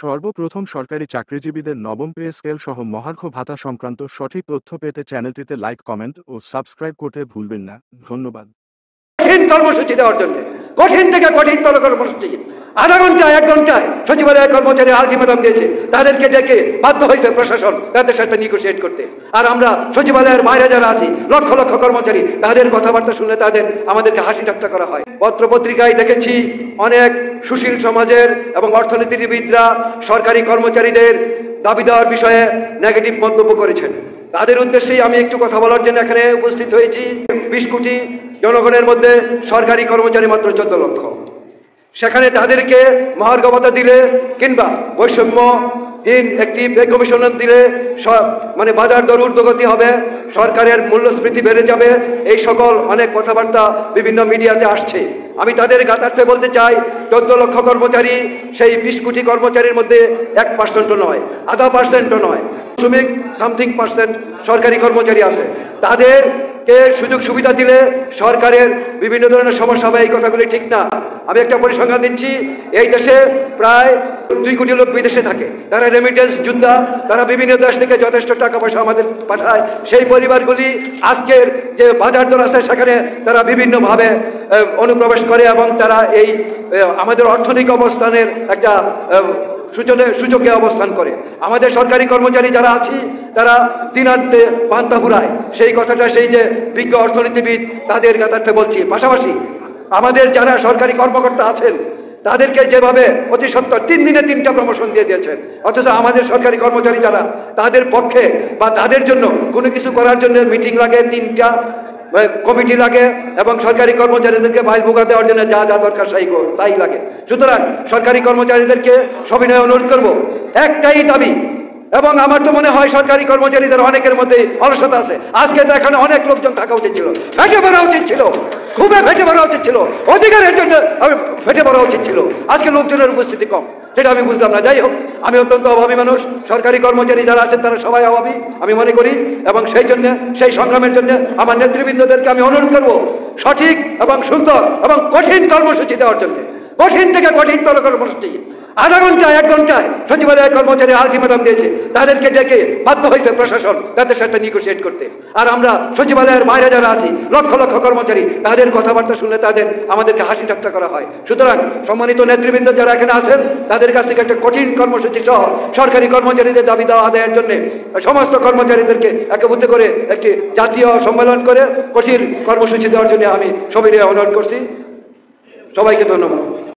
সর্বপ্রথম সরকারি চাকরিজীবীদের নবম পে স্কেল সহ মহার্ঘ ভাতা সংক্রান্ত সঠিক তথ্য পেতে চ্যানেলটিতে লাইক, কমেন্ট ও সাবস্ক্রাইব করতে ভুলবেন না। ধন্যবাদ। কঠিন কর্মসূচি দেওয়ার জন্য কঠিন থেকে কঠিনতর কর্মসূচি আধা ঘন্টায় 1 ঘন্টায় সচিবালয়ের কর্মচারী আলটিমেটাম দিয়েছে, তাদেরকে ডেকে বাধ্য হয়েছে প্রশাসন তাদের সাথে নিগোশিয়েট করতে। আর আমরা সচিবালয়ের বাইরে যারা আছি লক্ষ লক্ষ কর্মচারী, তাদের কথাবার্তা শুনে আমাদেরকে হাসি ঠাট্টা করা হয়। পত্র পত্রিকায় দেখেছি অনেক সুশীল সমাজের এবং অর্থনীতিবিদরা সরকারি কর্মচারীদের দাবি দেওয়ার বিষয়ে নেগেটিভ মন্তব্য করেছেন। তাদের উদ্দেশ্যেই আমি একটু কথা বলার জন্য এখানে উপস্থিত হয়েছি। 20 কোটি জনগণের মধ্যে সরকারি কর্মচারী মাত্র 14 লক্ষ। সেখানে তাদেরকে মহার্ঘ ভাতা দিলে কিংবা বৈষম্যহীন একটি পে কমিশন দিলে মানে বাজার দর ঊর্ধ্বগতি হবে, সরকারের মূল্যস্ফীতি বেড়ে যাবে, এই সকল অনেক কথাবার্তা বিভিন্ন মিডিয়াতে আসছে। আমি তাদের গাতার্থে বলতে চাই, 14 লক্ষ কর্মচারী সেই 20 কোটি কর্মচারীর মধ্যে 1% নয়, 0.5% নয়, সামথিং পার্সেন্ট সরকারি কর্মচারী আছে। তাদেরকে সুযোগ সুবিধা দিলে সরকারের বিভিন্ন ধরনের সমস্যা হবে, এই কথাগুলি ঠিক না। আমি একটা পরিসংখ্যান দিচ্ছি, এই দেশে প্রায় 2 কোটি লোক বিদেশে থাকে, তারা রেমিটেন্স যোদ্ধা, তারা বিভিন্ন দেশ থেকে যথেষ্ট টাকা পয়সা আমাদের পাঠায়। সেই পরিবারগুলি আজকের যে বাজার দর আছে সেখানে তারা বিভিন্নভাবে অনুপ্রবেশ করে এবং তারা এই আমাদের অর্থনৈতিক অবস্থানের একটা সূচকে অবস্থান করে। আমাদের সরকারি কর্মচারী যারা আছি তারা দিনান্তে পান্তা ফুরায়, সেই কথাটা সেই যে বিজ্ঞ অর্থনীতিবিদ তাদের গাতার্থে বলছি। পাশাপাশি আমাদের যারা সরকারি কর্মকর্তা আছেন তাদেরকে যেভাবে অতি সত্বর 3 দিনে 3টা প্রমোশন দিয়ে দিয়েছেন, অথচ আমাদের সরকারি কর্মচারী যারা তাদের পক্ষে বা তাদের জন্য কোনো কিছু করার জন্য মিটিং লাগে, 3টা কমিটি লাগে এবং সরকারি কর্মচারীদেরকে ফাইল ভোগা দেওয়ার জন্য যা যা দরকার তাই লাগে। সুতরাং সরকারি কর্মচারীদেরকে সবিনয় অনুরোধ করব, একটাই দাবি, এবং আমার তো মনে হয় সরকারি কর্মচারীদের অনেকের মধ্যে অলসতা আছে। আজকে তো এখানে অনেক লোকজন থাকা উচিত ছিল, ফেটে পড়া উচিত ছিল, খুবই ফেটে পড়া উচিত ছিল, অধিকারের জন্য ফেটে পড়া উচিত ছিল। আজকে লোকজনের উপস্থিতি কম, সেটা আমি বুঝলাম না। যাই হোক, আমি অত্যন্ত অভাবী মানুষ, সরকারি কর্মচারী যারা আছেন তারা সবাই অভাবী আমি মনে করি, এবং সেই জন্য সেই সংগ্রামের জন্য আমার নেতৃবৃন্দদেরকে আমি অনুরোধ করব সঠিক এবং সুন্দর এবং কঠিন কর্মসূচি দেওয়ার জন্য। কঠিন থেকে কঠিনতর কর্মসূচি আধা ঘন্টায় 1 ঘন্টায় সচিবালয়ের কর্মচারী আলটিমেটাম দিয়েছে, তাদেরকে ডেকে বাধ্য হয়েছে প্রশাসন তাদের সাথে নিগোশিয়েট করতে। আর আমরা সচিবালয়ের বাইরে যারা আছি লক্ষ লক্ষ কর্মচারী, তাদের কথাবার্তা শুনে আমাদেরকে হাসি ঠাট্টা করা হয়। সুতরাং সম্মানিত নেতৃবৃন্দ যারা এখানে আছেন তাদের কাছ থেকে একটা কঠিন কর্মসূচি সহ সরকারি কর্মচারীদের দাবি দেওয়া আদায়ের জন্য সমস্ত কর্মচারীদেরকে একীভূত করে একটি জাতীয় সম্মেলন করে কঠিন কর্মসূচি দেওয়ার জন্য আমি সবিনয়ে অনুরোধ করছি। সবাইকে ধন্যবাদ।